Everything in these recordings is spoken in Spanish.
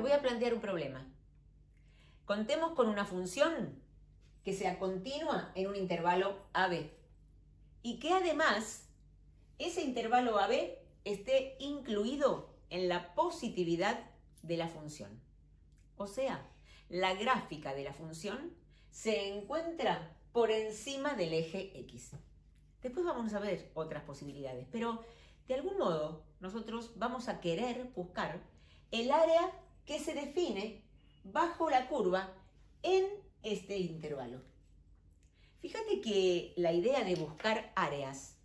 voy a plantear un problema. Contemos con una función que sea continua en un intervalo AB y que además ese intervalo AB esté incluido en la positividad de la función. O sea, la gráfica de la función se encuentra por encima del eje X. Después vamos a ver otras posibilidades, pero de algún modo nosotros vamos a querer buscar el área que se define bajo la curva en este intervalo. Fíjate que la idea de buscar áreas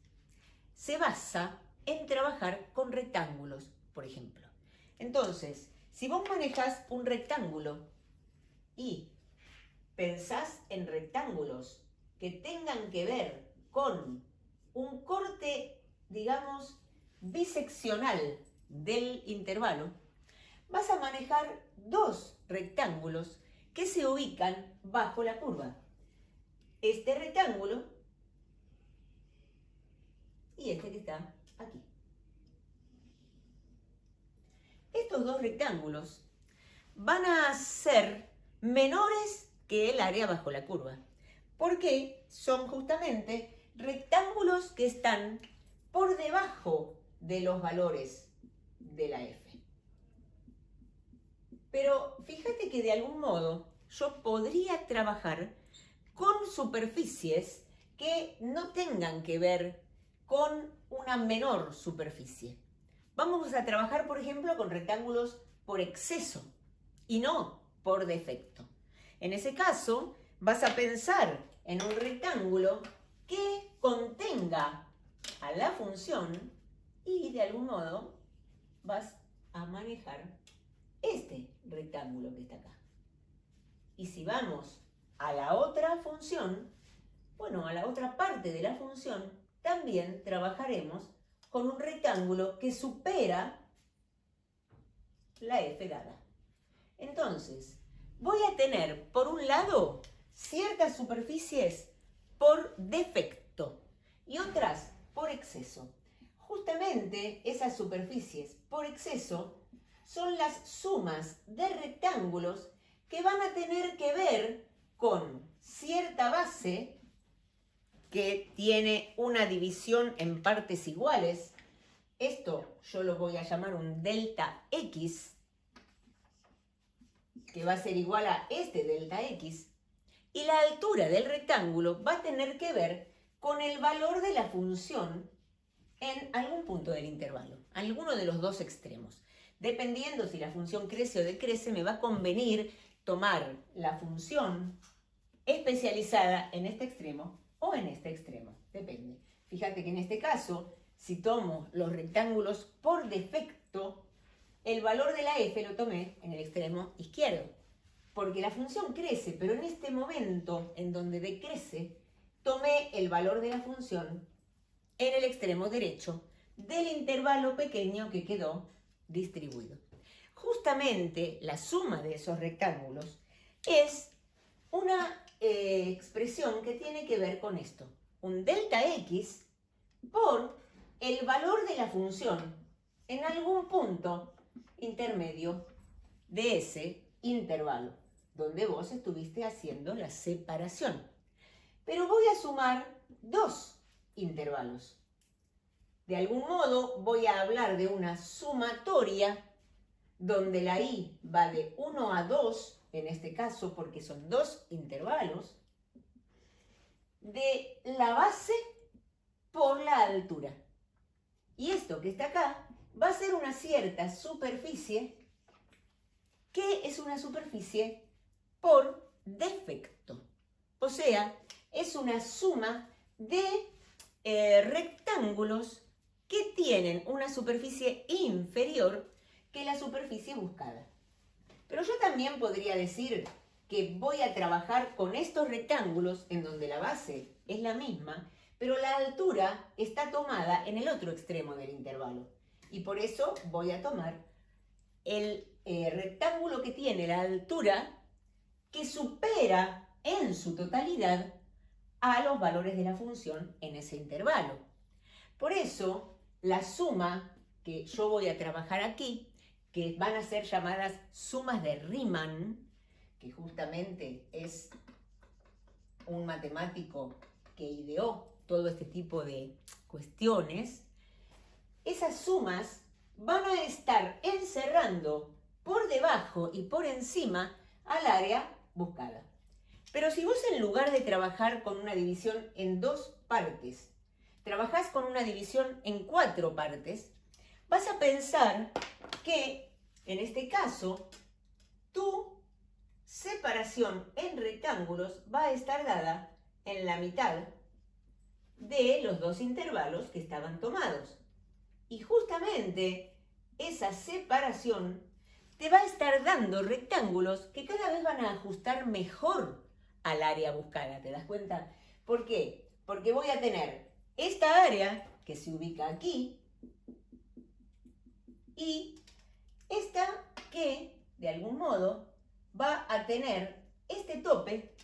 se basa en trabajar con rectángulos, por ejemplo. Entonces, si vos manejas un rectángulo y pensás en rectángulos que tengan que ver con un corte, digamos, biseccional del intervalo, vas a manejar dos rectángulos que se ubican bajo la curva. Este rectángulo y este que está aquí. Estos dos rectángulos van a ser menores que el área bajo la curva, porque son justamente rectángulos que están por debajo de los valores de la f. Pero fíjate que de algún modo yo podría trabajar con superficies que no tengan que ver con una menor superficie. Vamos a trabajar, por ejemplo, con rectángulos por exceso y no por defecto. En ese caso, vas a pensar en un rectángulo que contenga a la función y de algún modo vas a manejar este rectángulo que está acá. Y si vamos a la otra función, bueno, a la otra parte de la función, también trabajaremos con un rectángulo que supera la f dada. Entonces, voy a tener, por un lado, ciertas superficies por defecto y otras por exceso. Justamente esas superficies por exceso son las sumas de rectángulos que van a tener que ver con cierta base que tiene una división en partes iguales. Esto yo lo voy a llamar un delta X, que va a ser igual a este delta X. Y la altura del rectángulo va a tener que ver con el valor de la función en algún punto del intervalo, alguno de los dos extremos. Dependiendo si la función crece o decrece, me va a convenir tomar la función especializada en este extremo o en este extremo, depende. Fíjate que en este caso, si tomo los rectángulos por defecto, el valor de la f lo tomé en el extremo izquierdo, porque la función crece, pero en este momento en donde decrece, tomé el valor de la función en el extremo derecho del intervalo pequeño que quedó distribuido. Justamente la suma de esos rectángulos es una expresión que tiene que ver con esto. Un delta X por el valor de la función en algún punto intermedio de ese intervalo, donde vos estuviste haciendo la separación. Pero voy a sumar dos intervalos. De algún modo voy a hablar de una sumatoria donde la i va de 1 a 2, en este caso porque son dos intervalos, de la base por la altura. Y esto que está acá va a ser una cierta superficie que es una superficie por defecto. O sea, es una suma de rectángulos que tienen una superficie inferior que la superficie buscada. Pero yo también podría decir que voy a trabajar con estos rectángulos en donde la base es la misma, pero la altura está tomada en el otro extremo del intervalo. Y por eso voy a tomar el rectángulo que tiene la altura que supera en su totalidad a los valores de la función en ese intervalo. Por eso, la suma que yo voy a trabajar aquí que van a ser llamadas sumas de Riemann, que justamente es un matemático que ideó todo este tipo de cuestiones, esas sumas van a estar encerrando por debajo y por encima al área buscada. Pero si vos en lugar de trabajar con una división en 2 partes, trabajás con una división en 4 partes, vas a pensar que, en este caso, tu separación en rectángulos va a estar dada en la mitad de los 2 intervalos que estaban tomados. Y justamente esa separación te va a estar dando rectángulos que cada vez van a ajustar mejor al área buscada. ¿Te das cuenta? ¿Por qué? Porque voy a tener esta área que se ubica aquí y esta que, de algún modo, va a tener este tope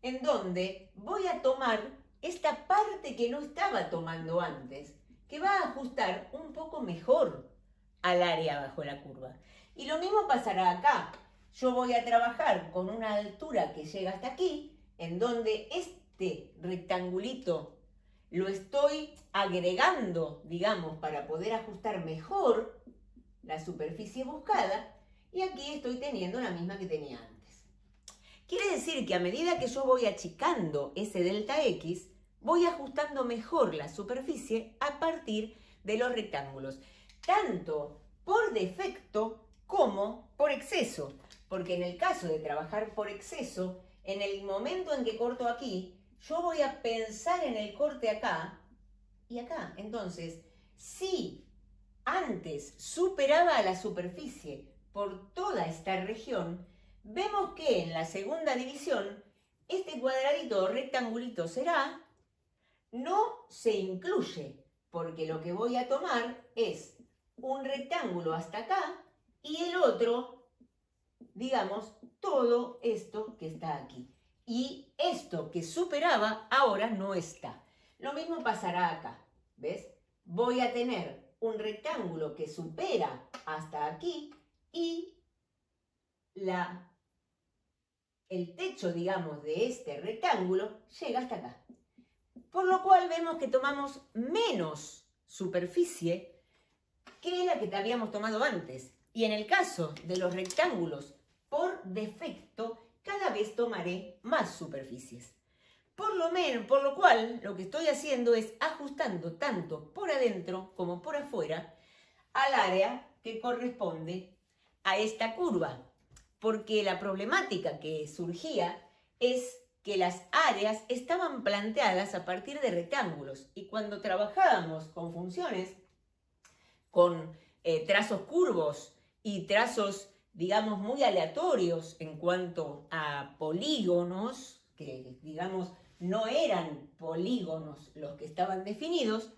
en donde voy a tomar esta parte que no estaba tomando antes, que va a ajustar un poco mejor al área bajo la curva. Y lo mismo pasará acá. Yo voy a trabajar con una altura que llega hasta aquí, en donde este rectangulito lo estoy agregando, digamos, para poder ajustar mejor la superficie buscada, y aquí estoy teniendo la misma que tenía antes. Quiere decir que a medida que yo voy achicando ese delta X, voy ajustando mejor la superficie a partir de los rectángulos, tanto por defecto como por exceso, porque en el caso de trabajar por exceso, en el momento en que corto aquí, yo voy a pensar en el corte acá y acá. Entonces, si antes superaba a la superficie por toda esta región, vemos que en la segunda división, este cuadradito o rectangulito será, no se incluye, porque lo que voy a tomar es un rectángulo hasta acá y el otro, digamos, todo esto que está aquí. Y esto que superaba ahora no está. Lo mismo pasará acá, ¿ves? Voy a tener un rectángulo que supera hasta aquí y el techo, digamos, de este rectángulo llega hasta acá. Por lo cual vemos que tomamos menos superficie que la que habíamos tomado antes. Y en el caso de los rectángulos, por defecto, cada vez tomaré más superficies. Por lo cual, lo que estoy haciendo es ajustando tanto por adentro como por afuera al área que corresponde a esta curva. Porque la problemática que surgía es que las áreas estaban planteadas a partir de rectángulos. Y cuando trabajábamos con funciones, con trazos curvos y trazos, digamos, muy aleatorios en cuanto a polígonos, que, digamos, no eran polígonos los que estaban definidos,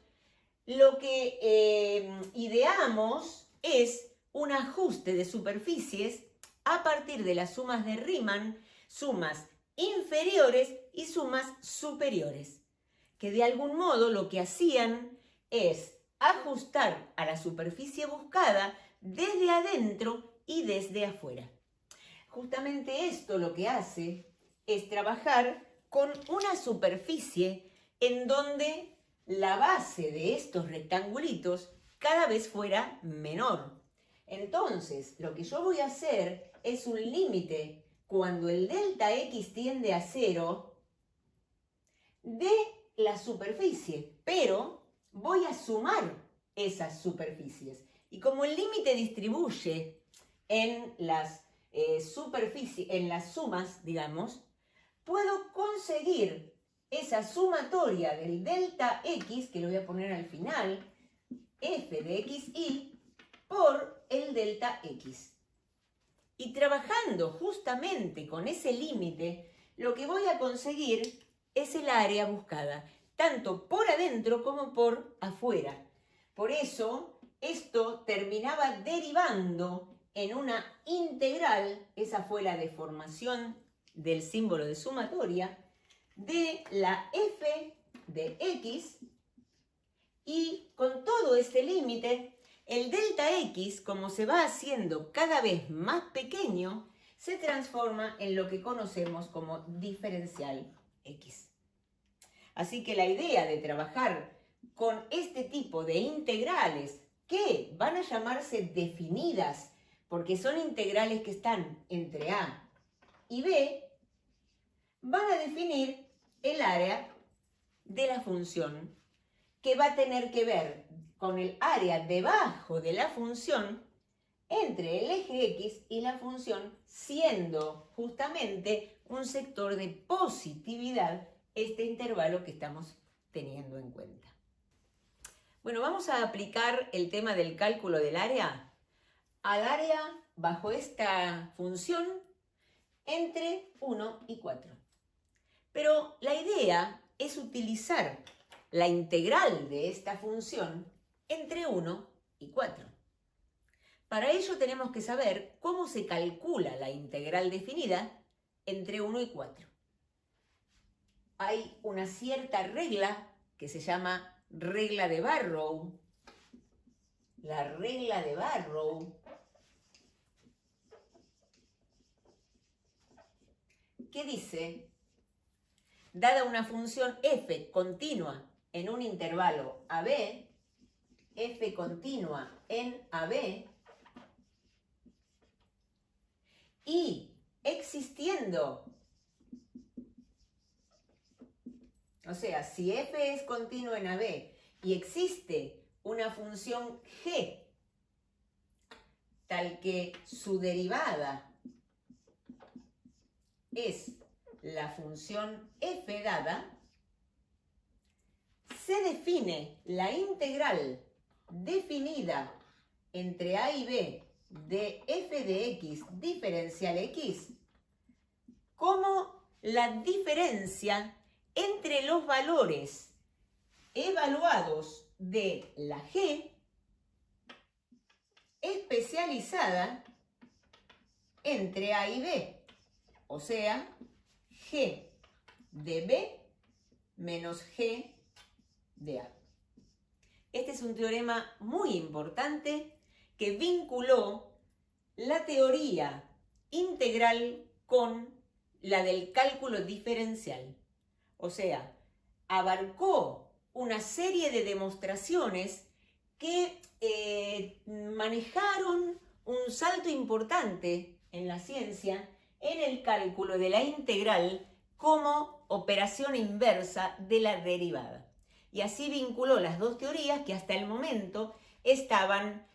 lo que ideamos es un ajuste de superficies a partir de las sumas de Riemann, sumas inferiores y sumas superiores, que de algún modo lo que hacían es ajustar a la superficie buscada desde adentro y desde afuera. Justamente esto lo que hace es trabajar con una superficie en donde la base de estos rectangulitos cada vez fuera menor. Entonces, lo que yo voy a hacer es un límite cuando el delta X tiende a 0 de la superficie, pero voy a sumar esas superficies. Y como el límite distribuye en las superficies, en las sumas, digamos, puedo conseguir esa sumatoria del delta X, que lo voy a poner al final, f de xy, por el delta X. Y trabajando justamente con ese límite, lo que voy a conseguir es el área buscada, tanto por adentro como por afuera. Por eso, esto terminaba derivando en una integral, esa fue la deformación del símbolo de sumatoria, de la f de x, y con todo este límite El delta X, como se va haciendo cada vez más pequeño, se transforma en lo que conocemos como diferencial X. Así que la idea de trabajar con este tipo de integrales que van a llamarse definidas, porque son integrales que están entre A y B, van a definir el área de la función, que va a tener que ver con el área debajo de la función entre el eje X y la función, siendo justamente un sector de positividad este intervalo que estamos teniendo en cuenta. Bueno, vamos a aplicar el tema del cálculo del área al área bajo esta función entre 1 y 4. Pero la idea es utilizar la integral de esta función entre 1 y 4. Para ello tenemos que saber cómo se calcula la integral definida entre 1 y 4. Hay una cierta regla que se llama regla de Barrow. La regla de Barrow que dice, dada una función f continua en un intervalo AB, f continua en AB, y existiendo, o sea, si f es continuo en AB y existe una función g, tal que su derivada es la función f dada, se define la integral definida entre a y b de f de x diferencial x como la diferencia entre los valores evaluados de la g especializada entre a y b, o sea, g de b menos g de a. Este es un teorema muy importante que vinculó la teoría integral con la del cálculo diferencial. O sea, abarcó una serie de demostraciones que manejaron un salto importante en la ciencia en el cálculo de la integral como operación inversa de la derivada. Y así vinculó las dos teorías que hasta el momento estaban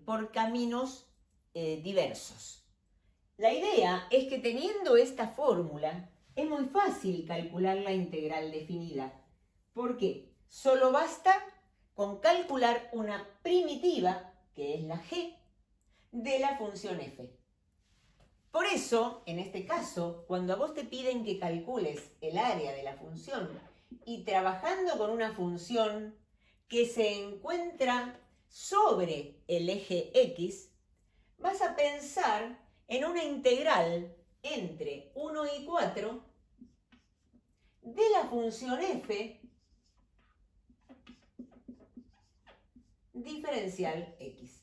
por caminos diversos. La idea es que teniendo esta fórmula es muy fácil calcular la integral definida. ¿Por qué? Solo basta con calcular una primitiva, que es la g, de la función f. Por eso, en este caso, cuando a vos te piden que calcules el área de la función y trabajando con una función que se encuentra sobre el eje x, vas a pensar en una integral entre 1 y 4 de la función f diferencial x.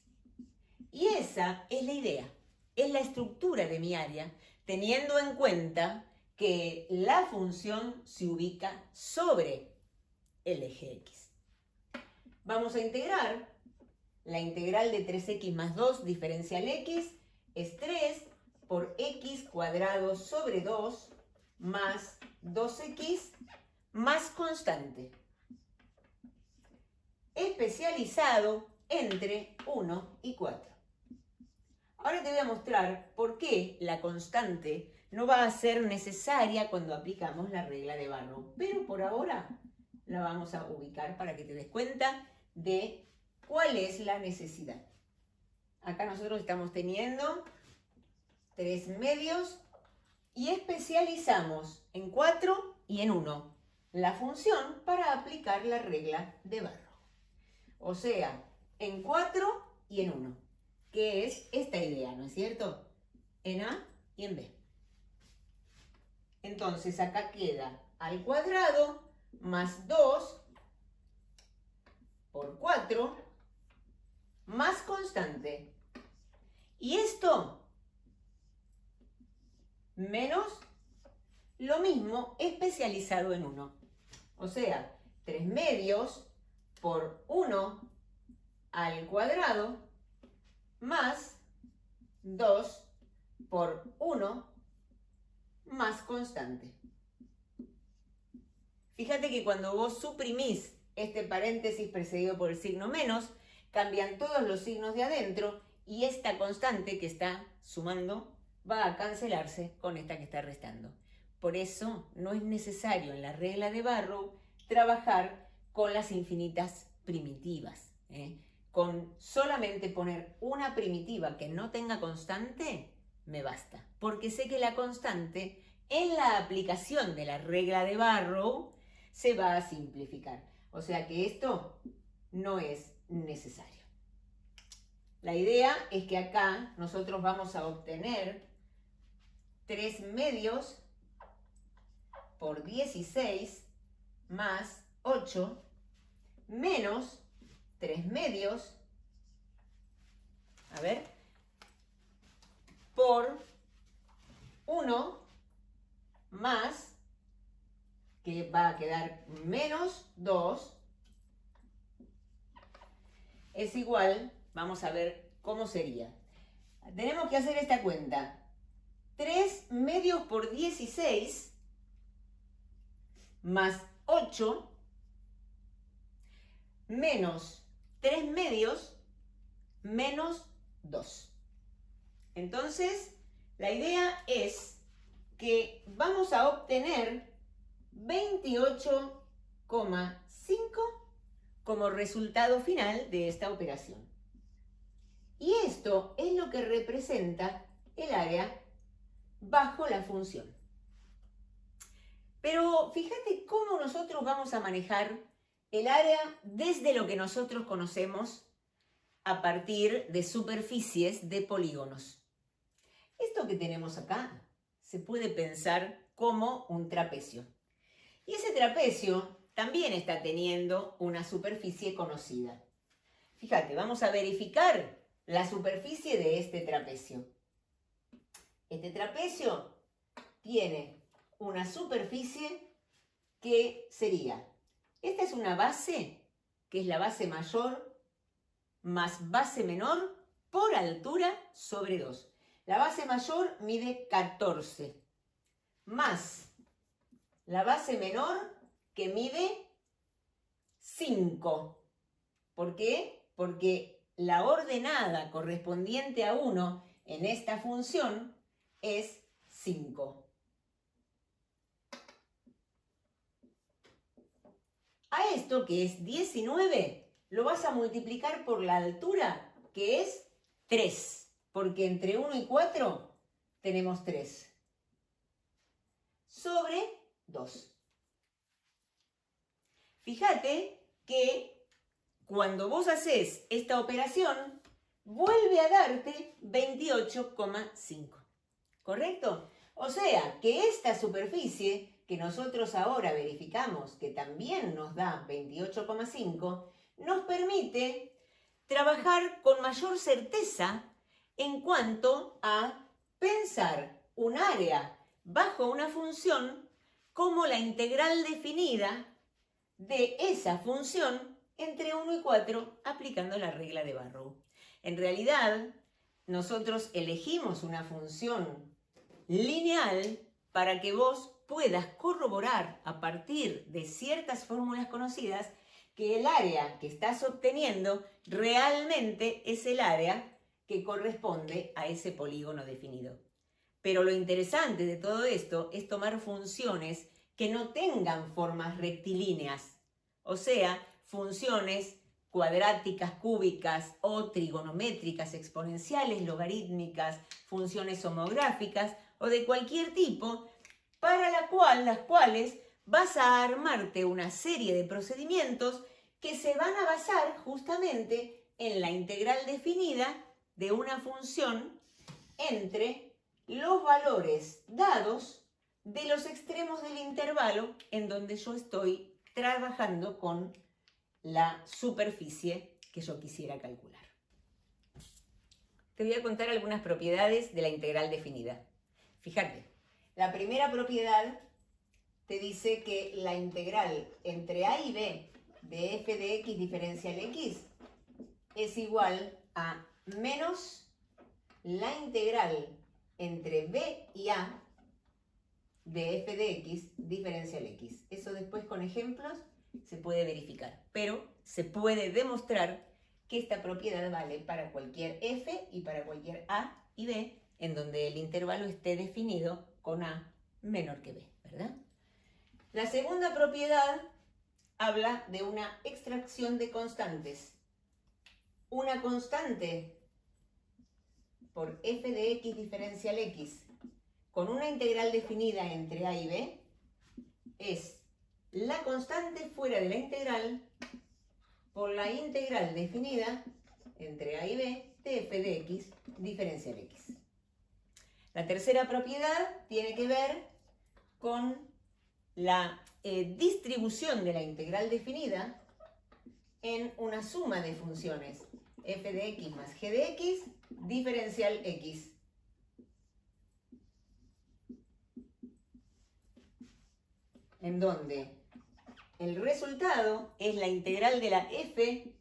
Y esa es la idea, es la estructura de mi área, teniendo en cuenta que la función se ubica sobre el eje x. Vamos a integrar. La integral de 3x más 2 diferencial x es 3 por x cuadrado sobre 2 más 2x más constante, especializado entre 1 y 4. Ahora te voy a mostrar por qué la constante no va a ser necesaria cuando aplicamos la regla de Barrow, pero por ahora la vamos a ubicar para que te des cuenta de cuál es la necesidad. Acá nosotros estamos teniendo 3 medios y especializamos en 4 y en 1 la función para aplicar la regla de Barrow. O sea, en 4 y en 1, que es esta idea, ¿no es cierto? En A y en B. Entonces acá queda al cuadrado más 2 por 4 Y esto menos lo mismo especializado en 1. O sea, 3 medios por 1 al cuadrado más 2 por 1 más constante. Fíjate que cuando vos suprimís este paréntesis precedido por el signo menos, cambian todos los signos de adentro y esta constante que está sumando va a cancelarse con esta que está restando. Por eso no es necesario en la regla de Barrow trabajar con las infinitas primitivas. Con solamente poner una primitiva que no tenga constante, me basta. Porque sé que la constante en la aplicación de la regla de Barrow se va a simplificar. O sea que esto no es necesario. La idea es que acá nosotros vamos a obtener 3 medios por 16 más 8 menos 3 medios, a ver, por 1 más, que va a quedar menos 2, es igual, vamos a ver cómo sería. Tenemos que hacer esta cuenta. 3 medios por 16 más 8 menos 3 medios menos 2. Entonces, la idea es que vamos a obtener 28,5 como resultado final de esta operación. Y esto es lo que representa el área bajo la función. Pero fíjate cómo nosotros vamos a manejar el área desde lo que nosotros conocemos a partir de superficies de polígonos. Esto que tenemos acá se puede pensar como un trapecio. Y ese trapecio también está teniendo una superficie conocida. Fíjate, vamos a verificar la superficie de este trapecio. Este trapecio tiene una superficie que sería, esta es una base, que es la base mayor más base menor por altura sobre 2. La base mayor mide 14, más la base menor que mide 5. ¿Por qué? Porque la ordenada correspondiente a 1 en esta función es 5. A esto, que es 19, lo vas a multiplicar por la altura, que es 3. Porque entre 1 y 4 tenemos 3. Sobre 2. Fíjate que cuando vos haces esta operación, vuelve a darte 28,5. ¿Correcto? O sea, que esta superficie que nosotros ahora verificamos que también nos da 28,5, nos permite trabajar con mayor certeza en cuanto a pensar un área bajo una función como la integral definida de esa función entre 1 y 4 aplicando la regla de Barrow. En realidad, nosotros elegimos una función lineal para que vos puedas corroborar a partir de ciertas fórmulas conocidas que el área que estás obteniendo realmente es el área que corresponde a ese polígono definido. Pero lo interesante de todo esto es tomar funciones que no tengan formas rectilíneas, o sea, funciones cuadráticas, cúbicas o trigonométricas, exponenciales, logarítmicas, funciones homográficas o de cualquier tipo, para las cuales vas a armarte una serie de procedimientos que se van a basar justamente en la integral definida de una función entre los valores dados de los extremos del intervalo en donde yo estoy trabajando con la superficie que yo quisiera calcular. te voy a contar algunas propiedades de la integral definida. Fíjate, la primera propiedad te dice que la integral entre a y b de f de x diferencial x es igual a menos la integral entre b y a de f de x diferencial x. Eso después con ejemplos se puede verificar, pero se puede demostrar que esta propiedad vale para cualquier f y para cualquier a y b, en donde el intervalo esté definido con a menor que b, ¿verdad? La segunda propiedad habla de una extracción de constantes. Una constante por f de x diferencial x con una integral definida entre a y b es la constante fuera de la integral por la integral definida entre a y b de f de x diferencial x. La tercera propiedad tiene que ver con la distribución de la integral definida en una suma de funciones f de x más g de x diferencial x. En donde el resultado es la integral de la f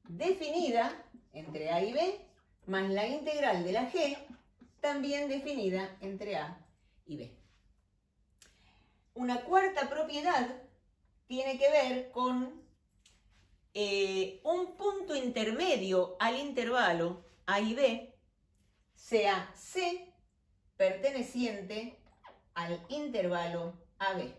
definida entre a y b más la integral de la g también definida entre a y b. Una cuarta propiedad tiene que ver con un punto intermedio al intervalo a y b, sea c perteneciente al intervalo AB.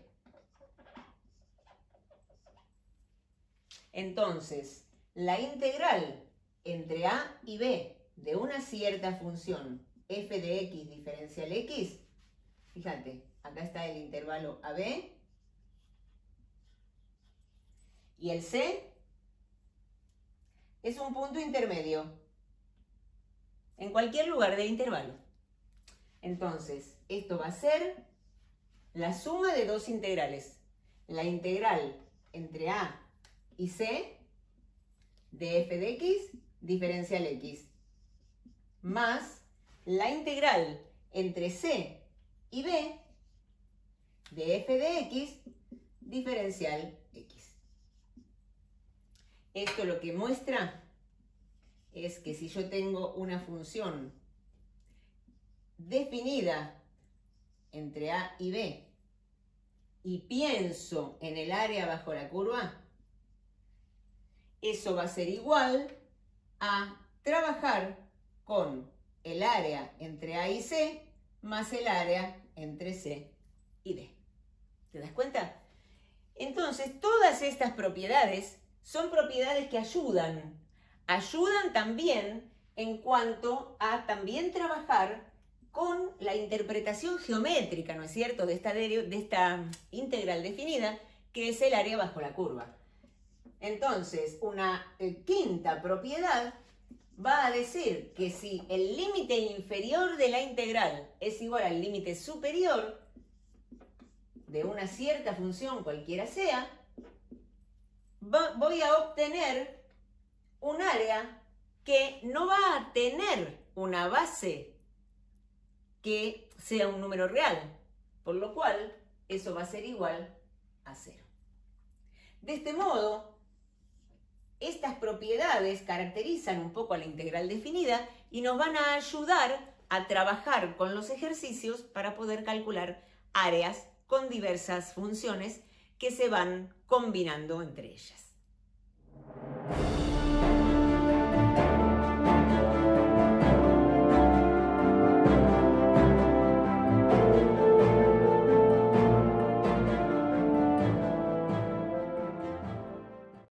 Entonces, la integral entre a y b de una cierta función f de x diferencial x, fíjate, acá está el intervalo AB, y el c es un punto intermedio en cualquier lugar del intervalo. Entonces, esto va a ser la suma de dos integrales. La integral entre a y c de f de x diferencial x más la integral entre c y b de f de x diferencial x. Esto lo que muestra es que si yo tengo una función definida entre a y b y pienso en el área bajo la curva, eso va a ser igual a trabajar con el área entre a y c más el área entre c y d. ¿Te das cuenta? Entonces, todas estas propiedades son propiedades que ayudan también en cuanto a también trabajar con la interpretación geométrica, ¿no es cierto?, de esta integral definida, que es el área bajo la curva. Entonces, una quinta propiedad va a decir que si el límite inferior de la integral es igual al límite superior de una cierta función, cualquiera sea, voy a obtener un área que no va a tener una base que sea un número real, por lo cual eso va a ser igual a 0. De este modo, estas propiedades caracterizan un poco a la integral definida y nos van a ayudar a trabajar con los ejercicios para poder calcular áreas con diversas funciones que se van combinando entre ellas.